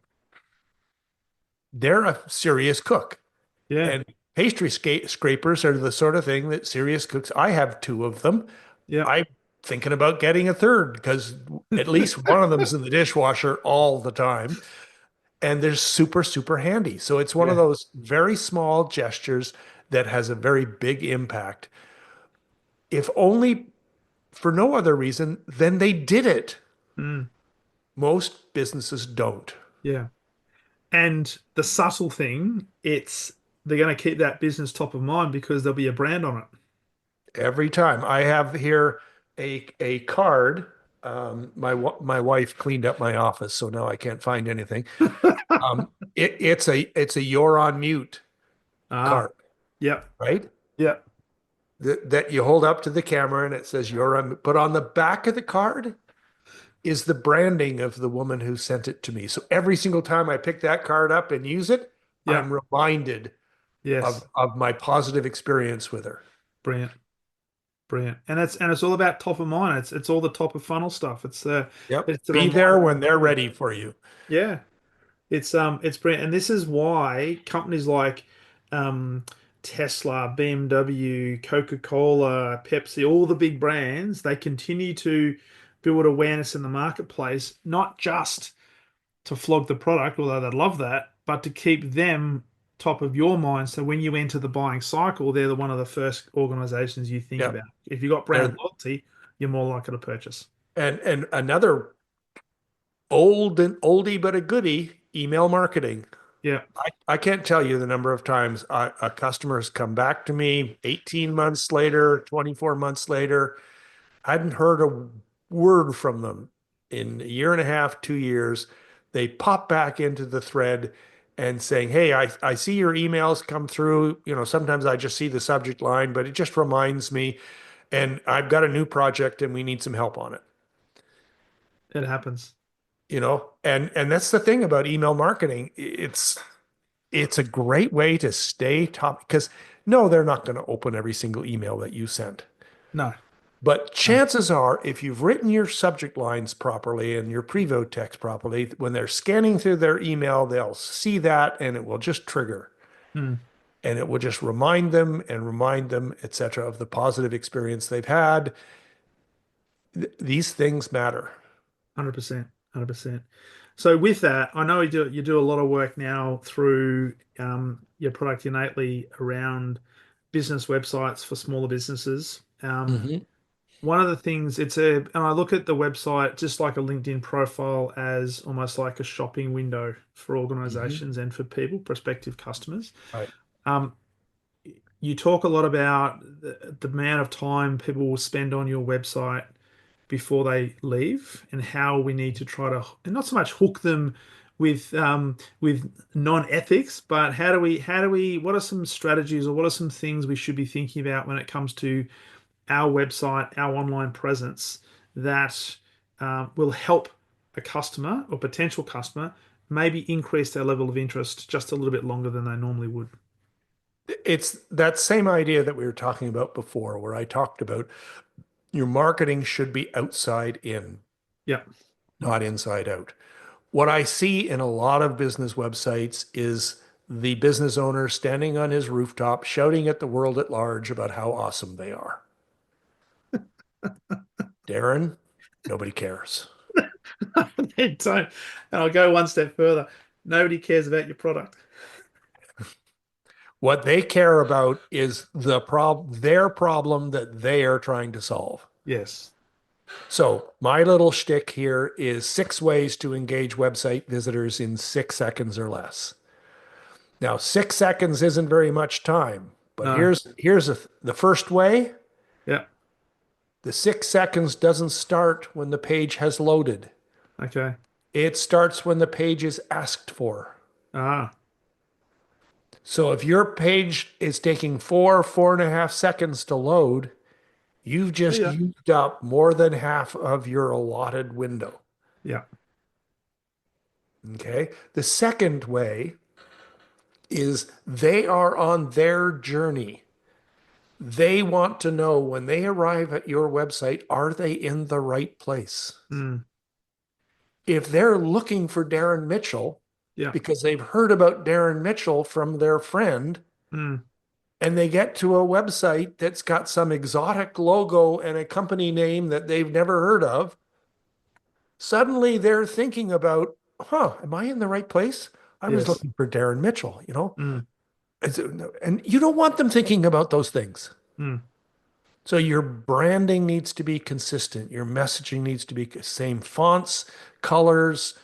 they're a serious cook. yeah, And pastry scrapers are the sort of thing that serious cooks, I have two of them. yeah, I'm thinking about getting a third because at least one of them's in the dishwasher all the time. And they're super, super handy. So it's one of yeah, those very small gestures that has a very big impact. If only for no other reason than they did it. mm, Most businesses don't. yeah. And the subtle thing, it's they're going to keep that business top of mind because there'll be a brand on Every time I have here a card, my wife cleaned up my office, so now I can't find anything. it. It's a you're on mute Ah, card, yep, right? yep, That you hold up to the camera and it says you're on. But on the back of the card is the branding of the woman who sent it to me. So every single time I pick that card up and use it, I'm yep, reminded of, yes, of my positive experience with her. brilliant. Brilliant. And it's all about top of mind. It's all the top of funnel stuff. Yep. It's the Be there reminder. when they're ready for you. Yeah. It's brilliant. And this is why companies like um Tesla, BMW, Coca-Cola, Pepsi, all the big brands, they continue to build awareness in the marketplace, not just to flog the product, although they'd love that, but to keep them top of your mind. So when you enter the buying cycle, they're one of the first organizations you think Yep. about. If you've got brand They're, loyalty, you're more likely to purchase. and another old and oldie but a goodie, email marketing. Yeah, I can't tell you the number of times a customer has come back to me 18 months later, 24 months later. I hadn't heard a word from them in a year and a half, 2 years. They pop back into the thread and saying, hey, I see your emails come through. Sometimes I just see the subject line, but it just reminds me. And I've got a new project and we need some help on it. it happens. And that's the thing about email marketing. It's a great way to stay top because no, they're not going to open every single email that you send. No, But no. chances are, if you've written your subject lines properly and your preview text properly, when they're scanning through their email, they'll see that and it will just trigger Hmm. and it will just remind them, etc., of the positive experience they've had. These things matter. 100%. 100%. So with that, I know you do a lot of work now through your product innately around business websites for smaller businesses. Mhm. One of the things and I look at the website just like a LinkedIn profile as almost like a shopping window for Mhm. organizations and for people, prospective customers. Right. Um, you talk a lot about the amount of time people will spend on your website before they leave and how we need to try to, and not so much hook them with non-ethics, but what are some strategies or what are some things we should be thinking about when it comes to our website, our online presence that will help a customer or potential customer maybe increase their level of interest just a little bit longer than they normally would. It's that same idea that we were talking about before, where I talked about your marketing should be outside in, Yeah. not inside out. What I see in a lot of business websites is the business owner standing on his rooftop shouting at the world at large about how awesome they are. Darren, nobody cares. They don't. And I'll go one step further. Nobody cares about your product. What they care about is their problem that they are trying to solve. Yes. So my little shtick here is 6 ways to engage website visitors in 6 seconds or less. Now, 6 seconds isn't very much time, but No. the first way. Yeah. The 6 seconds doesn't start when the page has loaded. Okay. It starts when the page is asked for. Ah. So if your page is taking 4.5 seconds to load, you've See just ya. used up more than half of your allotted window. Yeah. Okay. The second way is they are on their journey. They want to know when they arrive at your website, are they in the right place? Mm. If they're looking for Darren Mitchell Yeah. because they've heard about Darren Mitchell from their friend, Mm. and they get to a website that's got some exotic logo and a company name that they've never heard of, suddenly they're thinking about, am I in the right place? I was Yes. looking for Darren Mitchell, you know? Mm. And you don't want them thinking about those things. Mm. So your branding needs to be consistent. Your messaging needs to be same fonts, colors,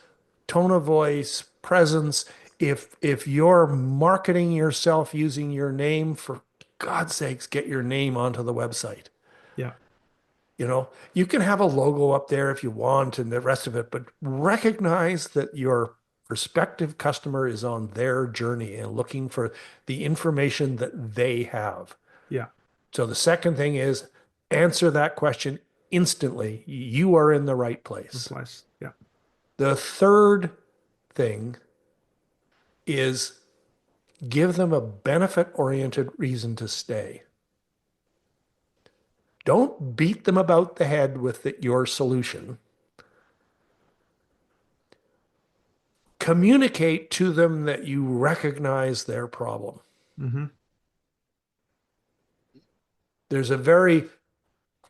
tone of voice, presence. If you're marketing yourself using your name, for God's sakes, get your name onto the website. Yeah. You know, you can have a logo up there if you want and the rest of it, but recognize that your prospective customer is on their journey and looking for the information that they have. Yeah. So the second thing is answer that question instantly. You are in the right place. Replace. Yeah. The third thing is give them a benefit oriented reason to stay. Don't beat them about the head with your solution. Communicate to them that you recognize their problem. Mm-hmm. There's a very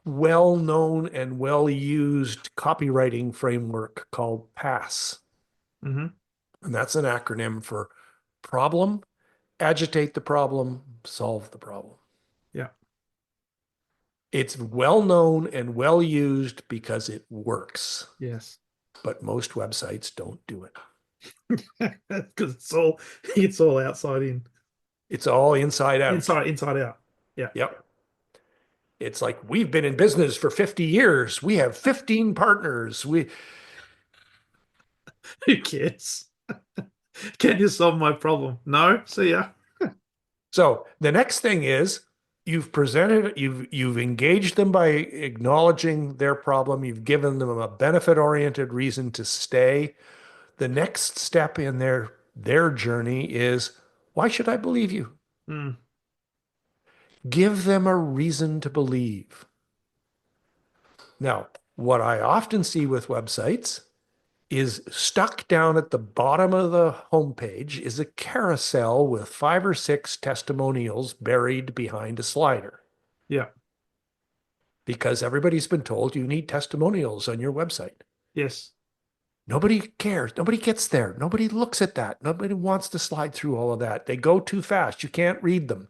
well known and well used copywriting framework called PASS. Mm-hmm. And that's an acronym for problem, agitate the problem, solve the problem. Yeah. It's well known and well used because it works, Yes. but most websites don't do it. Because it's all outside in. It's all inside out. Inside out. Yeah. Yep. It's like we've been in business for 50 years. We have 15 partners. Who cares? Can you solve my problem? No. See ya. So the next thing is you've engaged them by acknowledging their problem. You've given them a benefit oriented reason to stay. The next step in their journey is, why should I believe you? Mm. Give them a reason to believe. Now, what I often see with websites is stuck down at the bottom of the homepage is a carousel with 5 or 6 testimonials buried behind a slider Yeah. because everybody's been told you need testimonials on your website. Yes. Nobody cares. Nobody gets there. Nobody looks at that. Nobody wants to slide through all of that. They go too fast. You can't read them.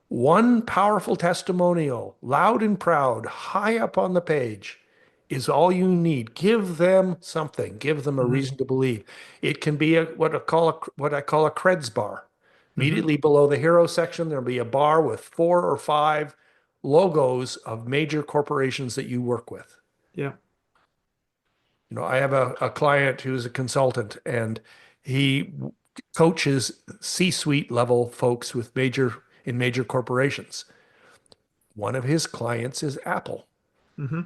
One powerful testimonial, loud and proud, high up on the page, is all you need. Give them something. Give them a Mm-hmm. reason to believe. It can be what I call a creds bar. Mm-hmm. Immediately below the hero section, there'll be a bar with 4 or 5 logos of major corporations that you work with. Yeah. You know, I have a client who's a consultant and he coaches C-suite level folks with major corporations. One of his clients is Apple. Mm-hmm.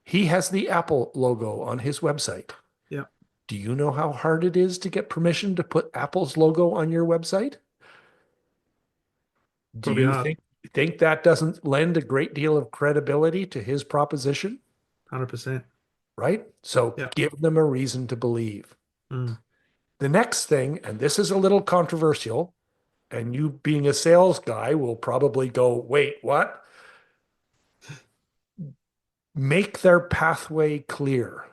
He has the Apple logo on his website. Yeah. Do you know how hard it is to get permission to put Apple's logo on your website? Do Probably you hard. think that doesn't lend a great deal of credibility to his proposition? 100%. Right? So Yeah. give them a reason to believe. Mm. The next thing, and this is a little controversial, and you being a sales guy will probably go, wait, what? Make their pathway clear.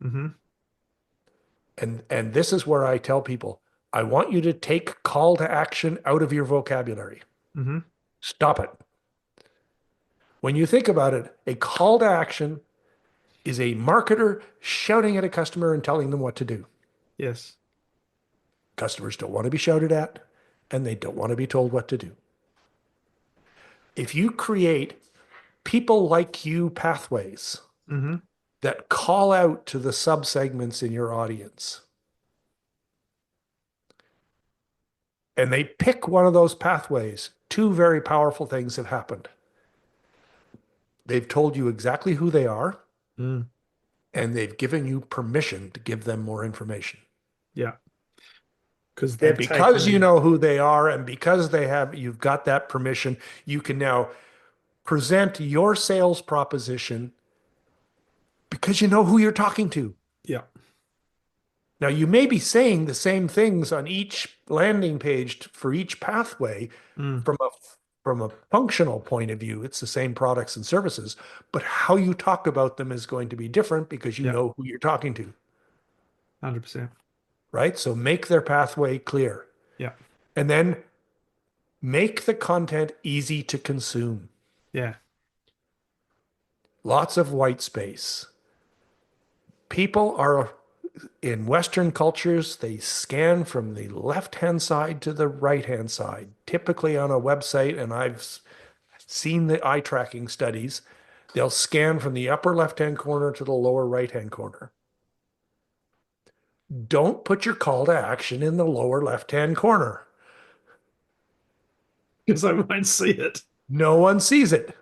Mm-hmm. And this is where I tell people, I want you to take call to action out of your vocabulary. Mm-hmm. Stop it. When you think about it, a call to action is a marketer shouting at a customer and telling them what to do. Yes. Customers don't want to be shouted at, and they don't want to be told what to do. If you create people like you pathways Mm-hmm. that call out to the subsegments in your audience, and they pick one of those pathways, two very powerful things have happened. They've told you exactly who they are, Mm. and they've given you permission to give them more information. Yeah. Because And they've because you taken, know who they are, and because you've got that permission, you can now present your sales proposition because you know who you're talking to. yeah. Now, you may be saying the same things on each landing page for each pathway Mm. from a functional point of view. It's the same products and services, but how you talk about them is going to be different because you Yeah. know who you're talking to, 100%. right? So make their pathway clear. Yeah. And then make the content easy to consume. Yeah. Lots of white space. People are in Western cultures, they scan from the left-hand side to the right-hand side, typically on a website. And I've seen the eye tracking studies. They'll scan from the upper left-hand corner to the lower right-hand corner. Don't put your call to action in the lower left-hand corner. Because I won't see it. No one sees it.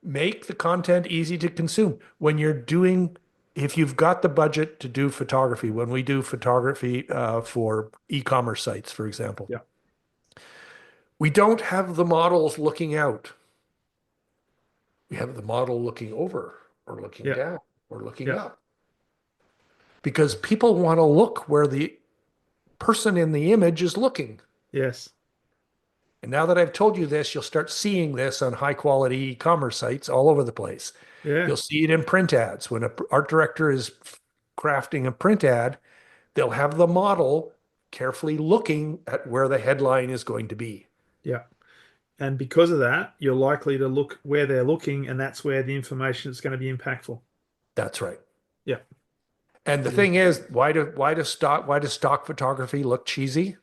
Make the content easy to consume. If you've got the budget to do photography, when we do photography for e-commerce sites, for example, Yeah. we don't have the models looking out. We have the model looking over or looking Yeah. down or looking Yeah. up because people want to look where the person in the image is looking. Yes. And now that I've told you this, you'll start seeing this on high quality e-commerce sites all over the place. Yeah. You'll see it in print ads. When an art director is crafting a print ad, they'll have the model carefully looking at where the headline is going to be. Yeah. And because of that, you're likely to look where they're looking, and that's where the information is going to be impactful. That's right. Yeah. And the thing is, why does stock photography look cheesy?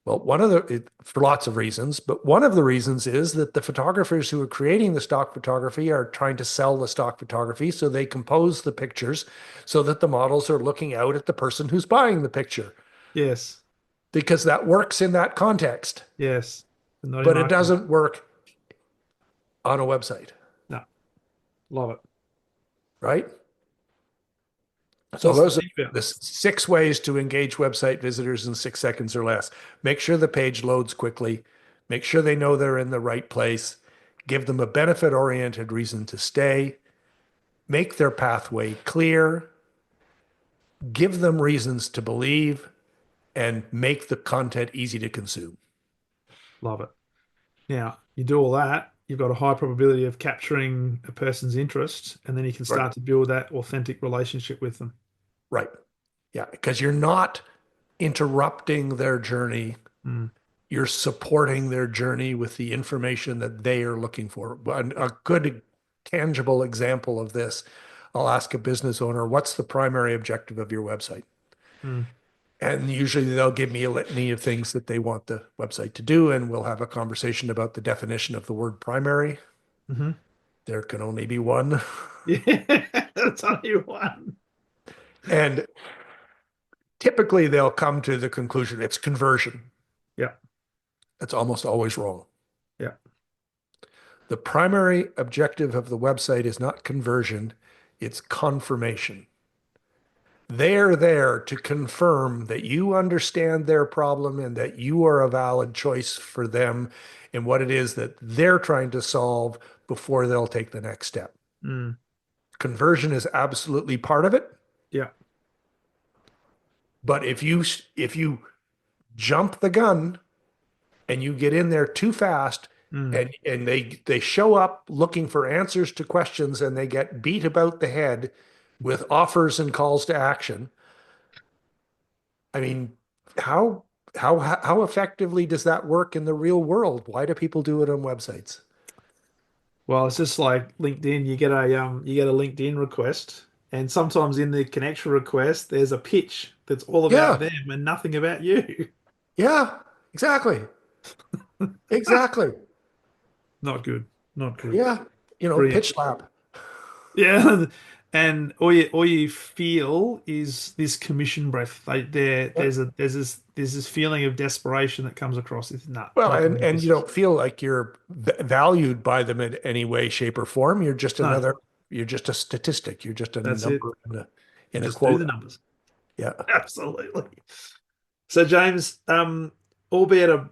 Well, for lots of reasons, but one of the reasons is that the photographers who are creating the stock photography are trying to sell the stock photography. So they compose the pictures so that the models are looking out at the person who's buying the picture Yes. because that works in that context, Yes. Not in but it marketing. doesn't work on a website, No. Love it. right? So What's the those are tip the out? 6 ways to engage website visitors in 6 seconds or less. Make sure the page loads quickly. Make sure they know they're in the right place. Give them a benefit-oriented reason to stay. Make their pathway clear. Give them reasons to believe, and make the content easy to consume. Love it. Now, you do all that, you've got a high probability of capturing a person's interest, and then you can Right. start to build that authentic relationship with them. Right. Yeah, because you're not interrupting their journey. Mm. You're supporting their journey with the information that they are looking for. A good tangible example of this, I'll ask a business owner, what's the primary objective of your website? Mm. And usually they'll give me a litany of things that they want the website to do, and we'll have a conversation about the definition of the word primary. Hmm. There can only be one. Yeah, that's only one. And typically they'll come to the conclusion it's conversion. Yeah, That's almost always wrong. yeah. The primary objective of the website is not conversion, it's confirmation. They're there to confirm that you understand their problem and that you are a valid choice for them in what it is that they're trying to solve before they'll take the next step. Mm. Conversion is absolutely part of it. Yeah. But if you jump the gun and you get in there too fast Mm. and they show up looking for answers to questions and they get beat about the head with offers and calls to action. I mean, how how effectively does that work in the real world? Why do people do it on websites? Well, it's just like LinkedIn. You get a LinkedIn request, and sometimes in the connection request, there's a pitch that's all about Yeah, them and nothing about you. yeah, exactly. Exactly. Not good. Not good. Yeah. Brilliant. Pitch slap. Yeah, and all you feel is this commission breath. Like Yeah. there's this feeling of desperation that comes across. It's nah, Well, not going to do and you business. don't feel like you're valued by them in any way, shape, or form. No, You're just a statistic. You're just a that's it. number in a Just do the quota. numbers. Yeah. Absolutely. So James, albeit a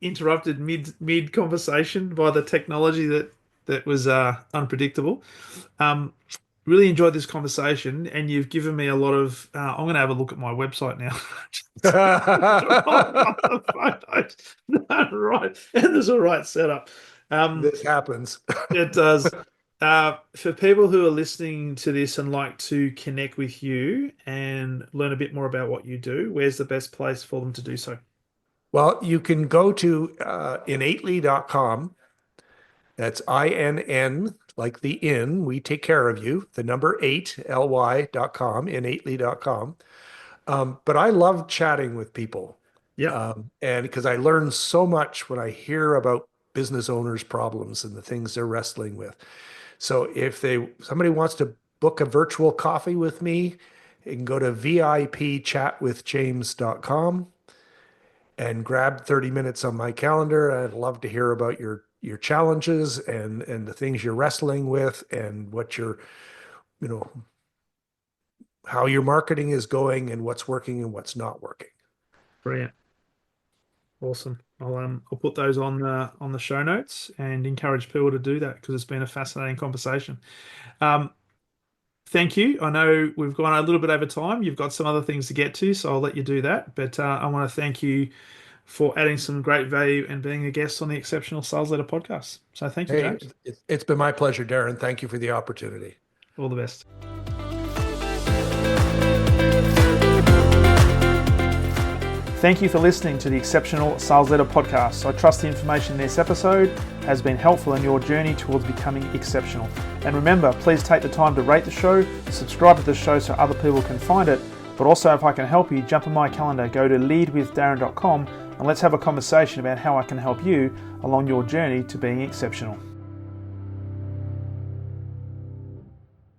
interrupted mid conversation by the technology that was unpredictable. Um, really enjoyed this conversation, and you've given me a lot of. I'm going to have a look at my website now. Right up the photos. No, right, and there's a right setup. Um, This happens. it does. For people who are listening to this and like to connect with you and learn a bit more about what you do, where's the best place for them to do so? Well, you can go to innately.com. That's INN, like the inn, we take care of you, the number eight, ly.com, innately.com. But I love chatting with people. Yep. And because I learn so much when I hear about business owners' problems and the things they're wrestling with. So if somebody wants to book a virtual coffee with me, you can go to vipchatwithjames.com and grab 30 minutes on my calendar. I'd love to hear about your challenges and the things you're wrestling with and what you know, how your marketing is going and what's working and what's not working. Brilliant. Awesome. I'll put those on the show notes and encourage people to do that because it's been a fascinating conversation. Um, thank you. I know we've gone a little bit over time. You've got some other things to get to, so I'll let you do that. But I want to thank you for adding some great value and being a guest on the Exceptional Sales Leader podcast. So thank you, Hey, James. it's been my pleasure, Darren. Thank you for the opportunity. All the best. Thank you for listening to the Exceptional Sales Leader podcast. I trust the information in this episode has been helpful in your journey towards becoming exceptional. And remember, please take the time to rate the show, subscribe to the show so other people can find it. But also, if I can help you, jump on my calendar, go to leadwithdarren.com and let's have a conversation about how I can help you along your journey to being exceptional.